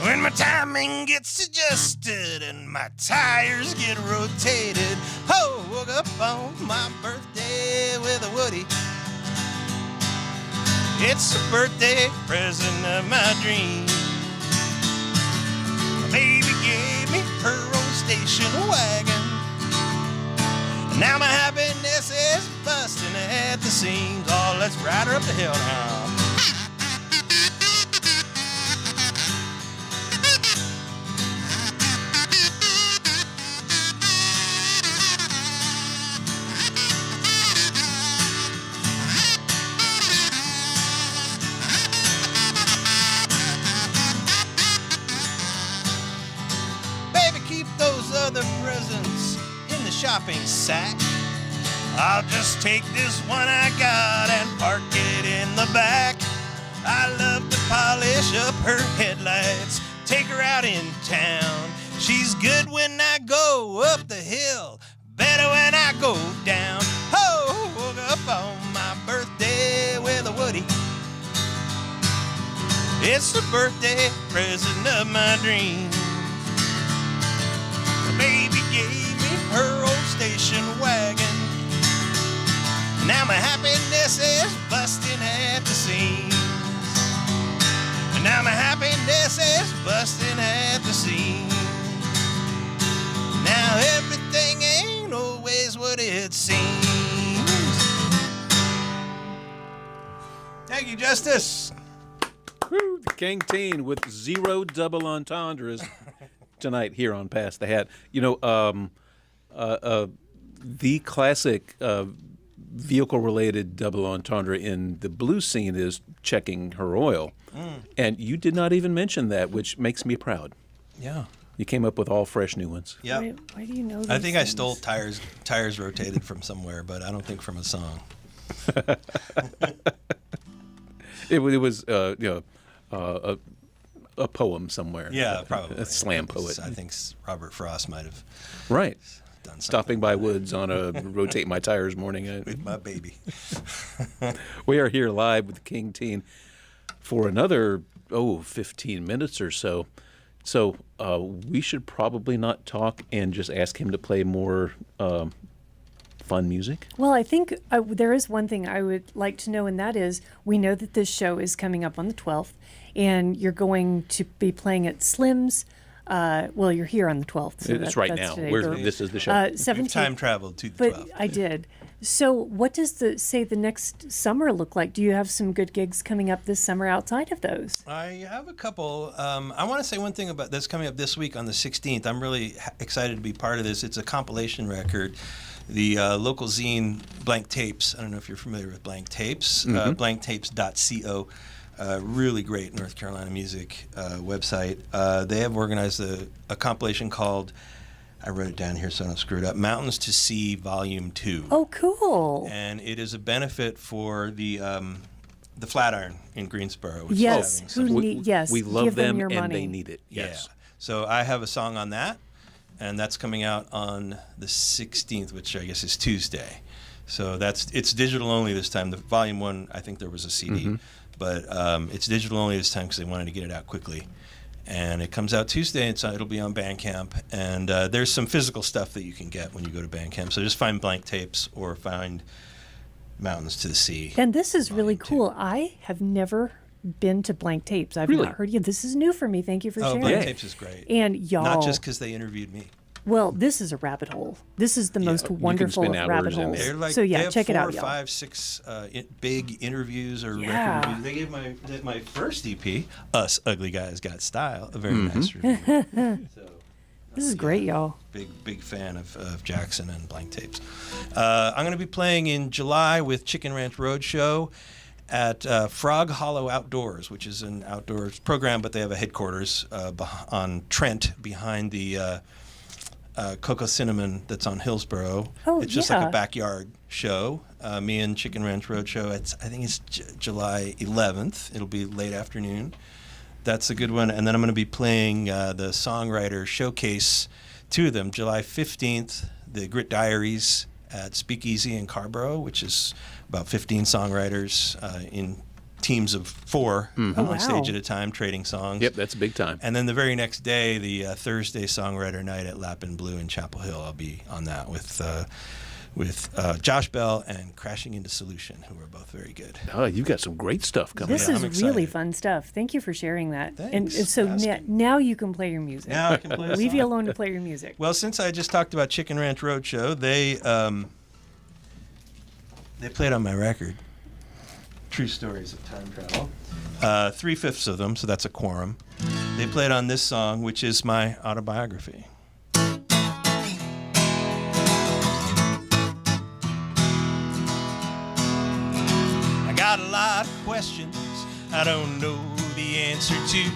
when my timing gets adjusted and my tires get rotated. Oh, woke up on my birthday with a Woody. It's the birthday present of my dreams. My baby gave me her own station wagon. Now my happiness is busting at the seams. Oh, let's ride her up the hill now. Baby, keep those other presents in the shopping sack. I'll just take this one I got and park it in the back. I love to polish up her headlights, take her out in town. She's good when I go up the hill, better when I go down. Oh, woke up on my birthday with a Woody. It's the birthday present of my dreams. The baby gave me her old station wagon. Now my happiness is busting at the seams. Now my happiness is busting at the seams. Now everything ain't always what it seems. Thank you, Justice. Woo, the King Teen with 0 double entendres tonight here on Pass the Hat. The classic vehicle-related double entendre in the blues scene is checking her oil. And you did not even mention that, which makes me proud. Yeah. You came up with all fresh new ones. Yeah. Why do you know these I think things? I stole tires rotated from somewhere, but I don't think from a song. It was a poem somewhere. Yeah, probably. A slam poet. I think Robert Frost might have Right. done something. Stopping by Woods on a rotate my tires morning. With my baby. We are here live with the King Teen for another 15 minutes or so. So we should probably not talk and just ask him to play more fun music. Well, I think there is one thing I would like to know, and that is we know that this show is coming up on the 12th, and you're going to be playing at Slim's. Well, you're here on the 12th. So it's right now. This is the show. 17th. Time traveled to the 12th. But I did. So what does the next summer look like? Do you have some good gigs coming up this summer outside of those? I have a couple. I want to say one thing about that's coming up this week on the 16th. I'm really excited to be part of this. It's a compilation record. The local zine Blank Tapes. I don't know if you're familiar with Blank Tapes. Blanktapes.co. Really great North Carolina music website. They have organized a compilation called, I wrote it down here so I don't screw it up, Mountains to Sea Volume 2. Oh, cool. And it is a benefit for the Flatiron in Greensboro. Which Yes. is having some, We love give them them your and money. they need it. Yes. Yeah. So I have a song on that, and that's coming out on the 16th, which I guess is Tuesday. So it's digital only this time. The Volume 1, I think there was a CD. But it's digital only this time because they wanted to get it out quickly. And it comes out Tuesday, and it'll be on Bandcamp. And there's some physical stuff that you can get when you go to Bandcamp. So just find Blank Tapes or find Mountains to the Sea. And this is really cool. I have never been to Blank Tapes. I've not heard you. This is new for me. Thank you for sharing. Blank Tapes is great. And y'all. Not just because they interviewed me. Well, this is a rabbit hole. This is the most wonderful spend of hours rabbit in holes. there. So they have check it out, 4, y'all. 5, 6 big interviews or Yeah. record reviews. They gave my first EP, Us Ugly Guys Got Style, a very nice review. This is great, y'all. Big fan of Jackson and Blank Tapes. I'm going to be playing in July with Chicken Ranch Roadshow at Frog Hollow Outdoors, which is an outdoors program, but they have a headquarters on Trent behind the Cocoa Cinnamon that's on Hillsboro. Oh, it's just like a backyard show. Me and Chicken Ranch Roadshow. I think it's July 11th. It'll be late afternoon. That's a good one. And then I'm going to be playing the songwriter showcase, 2 of them. July 15th, the Grit Diaries at Speakeasy in Carborough, which is about 15 songwriters in teams of 4 on stage at a time, trading songs. Yep, that's big time. And then the very next day, the Thursday songwriter night at Lapin Blue in Chapel Hill. I'll be on that with Josh Bell and Crashing Into Solution, who are both very good. Oh, you've got some great stuff coming. This is really fun stuff. Thank you for sharing that. Thanks and so for asking. now you can play your music. Now I can play a Leave song. you alone to play your music. Well, since I just talked about Chicken Ranch Roadshow, they played on my record, True Stories of Time Travel. 3/5 of them, so that's a quorum. They played on this song, which is my autobiography. I got a lot of questions I don't know the answer to.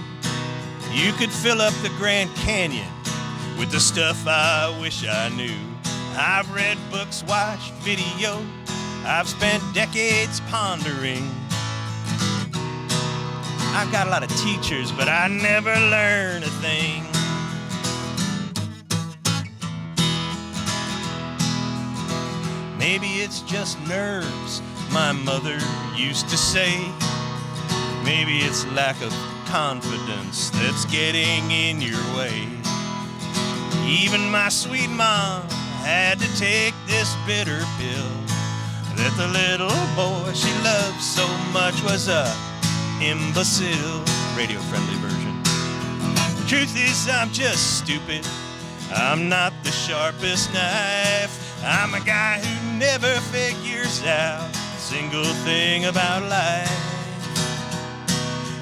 You could fill up the Grand Canyon with the stuff I wish I knew. I've read books, watched videos, I've spent decades pondering. I've got a lot of teachers, but I never learn a thing. Maybe it's just nerves, my mother used to say. Maybe it's lack of confidence that's getting in your way. Even my sweet mom had to take this bitter pill, that the little boy she loved so much was a imbecile. Radio-friendly version. The truth is I'm just stupid. I'm not the sharpest knife. I'm a guy who never figures out a single thing about life.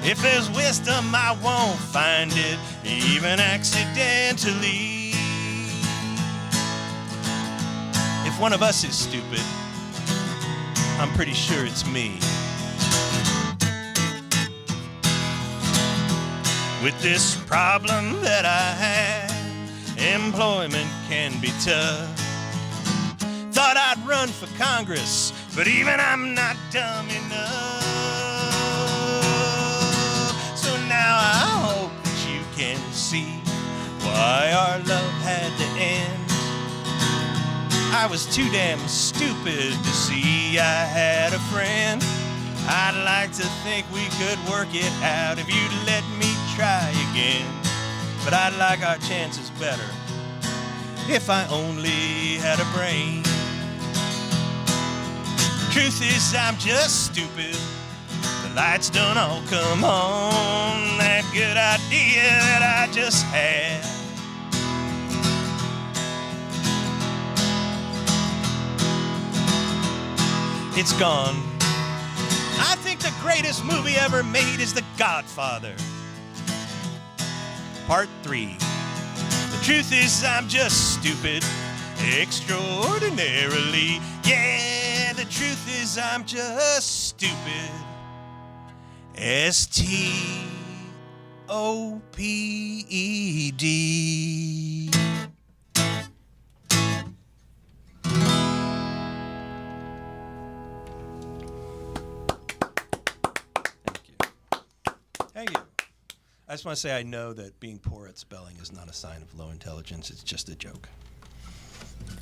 If there's wisdom, I won't find it, even accidentally. If one of us is stupid, I'm pretty sure it's me. With this problem that I have, employment can be tough. Thought I'd run for Congress, but even I'm not dumb enough. So now I hope that you can see why our love had to end. I was too damn stupid to see I had a friend. I'd like to think we could work it out if you'd let me try again. But I'd like our chances better if I only had a brain. Truth is, I'm just stupid. The lights don't all come on. That good idea that I just had. It's gone. I think the greatest movie ever made is The Godfather. Part 3. The truth is, I'm just stupid. Extraordinarily. Yeah, the truth is, I'm just stupid. STOPED. Thank you. I just want to say I know that being poor at spelling is not a sign of low intelligence. It's just a joke.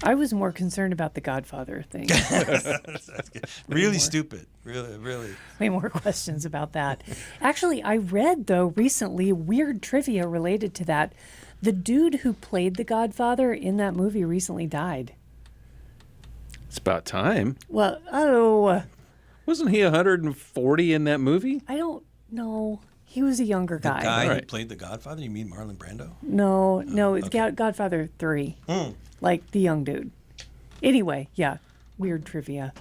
I was more concerned about the Godfather thing. Really stupid. Really. Way more questions about that. Actually, I read, though, recently weird trivia related to that. The dude who played the Godfather in that movie recently died. It's about time. Well, Wasn't he 140 in that movie? I don't know. He was a younger guy. The guy who Right. played the Godfather? You mean Marlon Brando? No, it's okay. Godfather 3. Like the young dude. Anyway, yeah, weird trivia.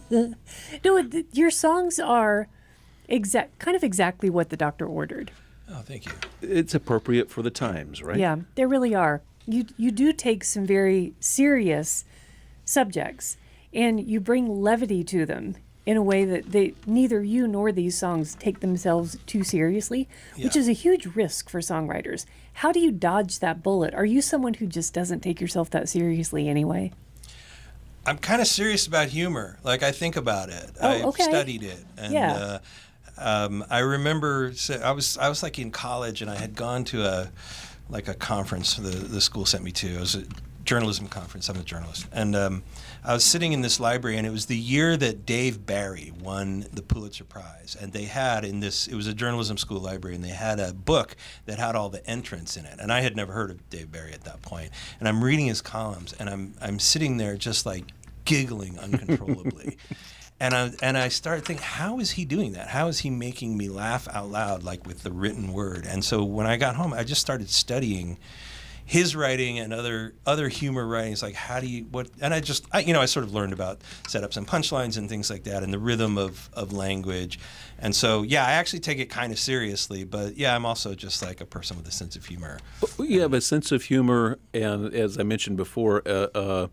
No, your songs are kind of exactly what the doctor ordered. Oh, thank you. It's appropriate for the times, right? Yeah, they really are. You do take some very serious subjects and you bring levity to them in a way that neither you nor these songs take themselves too seriously, which is a huge risk for songwriters. How do you dodge that bullet? Are you someone who just doesn't take yourself that seriously anyway? I'm kind of serious about humor. Like, I think about it. Oh, okay. I've studied it. And I remember, I was like in college, and I had gone to a conference the school sent me to. It was a journalism conference. I'm a journalist. And I was sitting in this library, and it was the year that Dave Barry won the Pulitzer Prize. And they had it was a journalism school library, and they had a book that had all the entrants in it. And I had never heard of Dave Barry at that point. And I'm reading his columns, and I'm sitting there just like giggling uncontrollably. And I started thinking, how is he doing that? How is he making me laugh out loud, like with the written word? And so when I got home, I just started studying his writing and other humor writings, like and I sort of learned about setups and punchlines and things like that, and the rhythm of language. And so, yeah, I actually take it kind of seriously, but yeah, I'm also just like a person with a sense of humor. You have a sense of humor, and as I mentioned before, a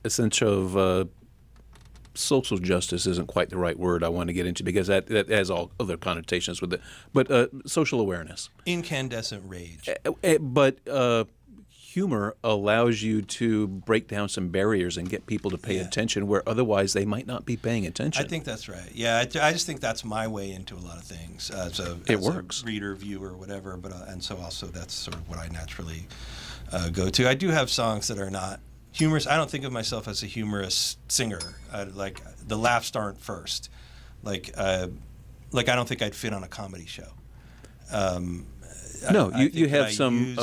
sense of social justice isn't quite the right word I want to get into, because that has all other connotations with it. But social awareness. Incandescent rage. But humor allows you to break down some barriers and get people to pay attention where otherwise they might not be paying attention. I think that's right. Yeah, I just think that's my way into a lot of things. It works. A reader, viewer, whatever. But and so also that's sort of what I naturally go to. I do have songs that are not humorous. I don't think of myself as a humorous singer. Like the laughs aren't first. Like I don't think I'd fit on a comedy show. No, you have some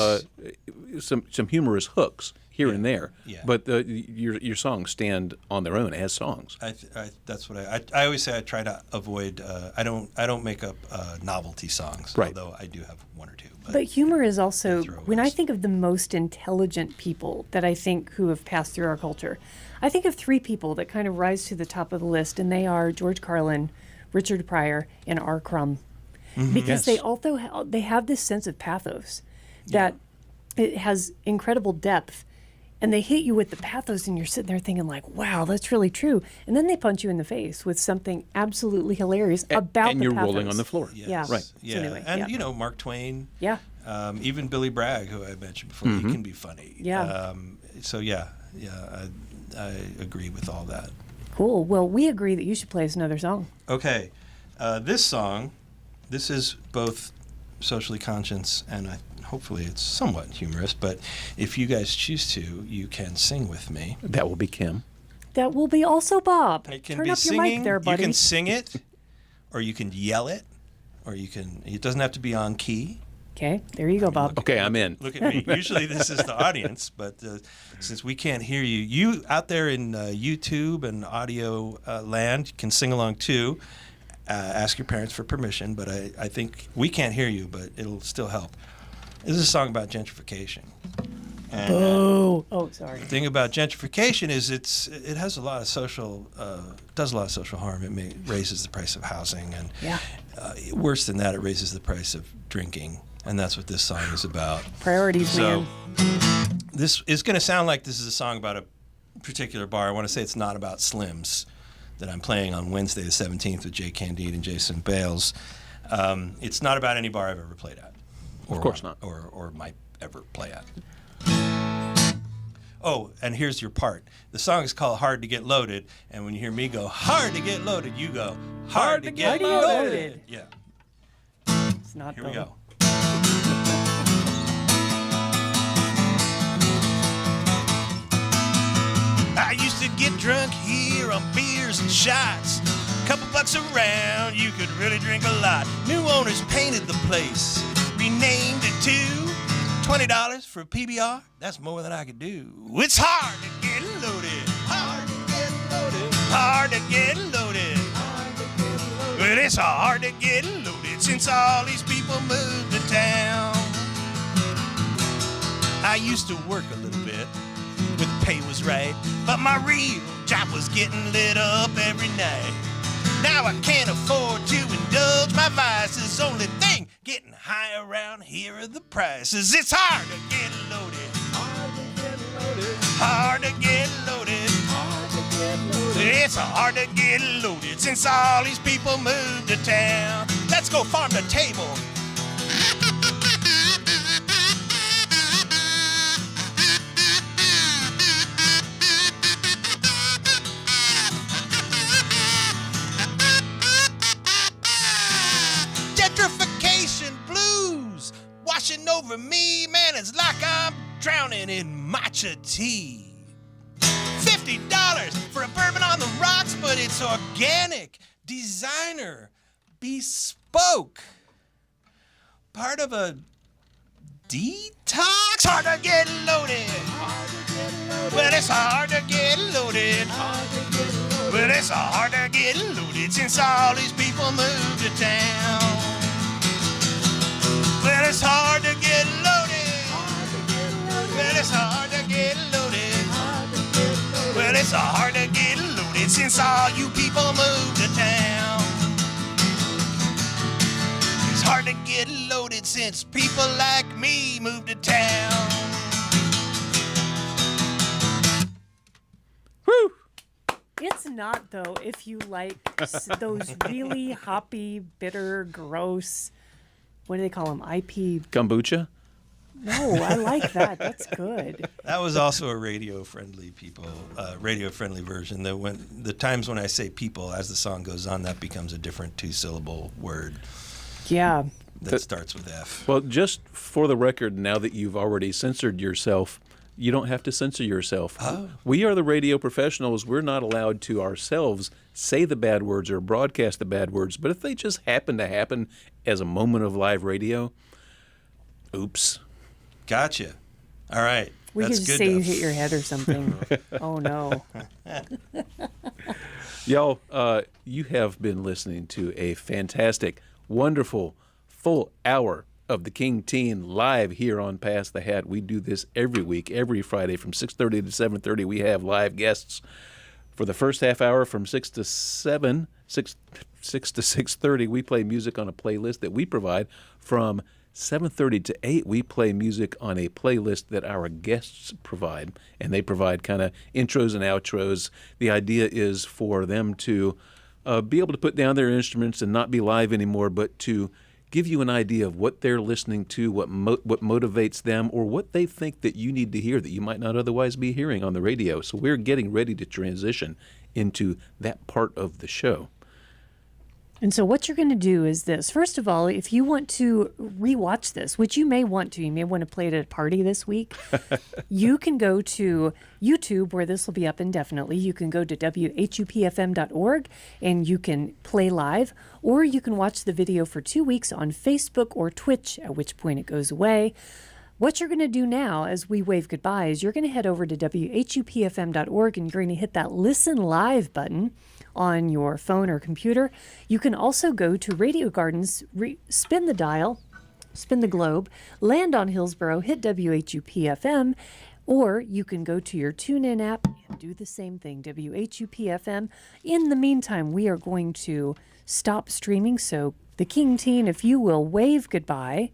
humorous hooks here and there, but your songs stand on their own as songs. That's what I always say. I try to avoid. I don't make up novelty songs, right. Although I do have one or two. But humor is also, when I think of the most intelligent people that I think who have passed through our culture, I think of three people that kind of rise to the top of the list, and they are George Carlin, Richard Pryor, and R. Crumb. Mm-hmm. Because they have this sense of pathos that it has incredible depth, and they hit you with the pathos, and you're sitting there thinking like, wow, that's really true. And then they punch you in the face with something absolutely hilarious about the pathos. And you're rolling on the floor. Yes. Yeah. Right. Yeah. So anyway, and, Mark Twain. Yeah. Even Billy Bragg, who I mentioned before, he can be funny. Yeah. I agree with all that. Cool. Well, we agree that you should play us another song. Okay. This song, this is both socially conscious and hopefully it's somewhat humorous, but if you guys choose to, you can sing with me. That will be Kim. That will be also Bob. It can Turn be up singing. your mic there, buddy. You can sing it, or you can yell it, or it doesn't have to be on key. Okay, there you go, Bob. Okay, I'm in. Look at me. Usually this is the audience, but since we can't hear you, you out there in YouTube and audio land can sing along too. Ask your parents for permission, but I think we can't hear you, but it'll still help. This is a song about gentrification. And, sorry. The thing about gentrification is it has a lot of social does a lot of social harm. It raises the price of housing, and worse than that, it raises the price of drinking. And that's what this song is about. Priorities, man. This is going to sound like this is a song about a particular bar. I want to say it's not about Slims that I'm playing on Wednesday the 17th with Jay Candide and Jason Bales. It's not about any bar I've ever played at. Of course not. Or might ever play at. Oh, and here's your part. The song is called Hard to Get Loaded, and when you hear me go, hard to get loaded, you go, hard to get loaded. Yeah. It's not Here we go. I used to get drunk here on beers and shots. Couple bucks around, you could really drink a lot. New owners painted the place, renamed it to $20 for a PBR. That's more than I could do. It's hard to get loaded. Hard to get loaded. Hard to get loaded. Hard to get loaded. But it's hard to get loaded since all these people moved to town. I used to work a little bit when the pay was right, but my real job was getting lit up every night. Now I can't afford to indulge my vices. Only thing getting high around here are the prices. It's hard to get loaded. Hard to get loaded. Hard to get loaded. Hard to get loaded. It's hard to get loaded since all these people moved to town. Let's go farm to table. Gentrification blues washing over me, man, it's like I'm drowning in matcha tea. $50 for a bourbon on the rocks, but it's organic, designer, bespoke. Part of a detox. Hard to get loaded. Hard to get loaded. Well, it's hard to get loaded. Hard to get loaded. Well, it's hard to get loaded since all these people moved to town. Well, it's hard to get loaded. Hard to get loaded. Well, it's hard to get loaded. Hard to get loaded. Well, it's hard to get loaded since all you people moved to town. It's hard to get loaded since people like me moved to town. Woo! It's not, though, if you like those really hoppy, bitter, gross, what do they call them? IP. Kombucha? No, I like that. That's good. That was also a radio-friendly version. That when the times when I say people, as the song goes on, that becomes a different two-syllable word. Yeah. That starts with F. Well, just for the record, now that you've already censored yourself, you don't have to censor yourself. Oh. We are the radio professionals. We're not allowed to ourselves say the bad words or broadcast the bad words. But if they just happen to happen as a moment of live radio, oops. Gotcha. All right. We That's could good say you enough. hit your head or something. Oh, no. Y'all, you have been listening to a fantastic, wonderful, full hour of the King Teen live here on Pass the Hat. We do this every week, every Friday from 6:30 to 7:30. We have live guests for the first half hour from 6 to 6:30. We play music on a playlist that we provide. From 7:30 to 8, we play music on a playlist that our guests provide, and they provide kind of intros and outros. The idea is for them to be able to put down their instruments and not be live anymore, but to give you an idea of what they're listening to, what motivates them, or what they think that you need to hear that you might not otherwise be hearing on the radio. So we're getting ready to transition into that part of the show. And so what you're going to do is this. First of all, if you want to rewatch this, which you may want to play it at a party this week, you can go to YouTube, where this will be up indefinitely. You can go to WHUPFM.org and you can play live, or you can watch the video for 2 weeks on Facebook or Twitch, at which point it goes away. What you're going to do now as we wave goodbye is you're going to head over to WHUPFM.org and you're going to hit that Listen Live button on your phone or computer. You can also go to Radio Gardens, spin the dial, spin the globe, land on Hillsborough, hit WHUPFM, or you can go to your TuneIn app and do the same thing, WHUPFM. In the meantime, we are going to stop streaming, so the King Teen, if you will wave goodbye.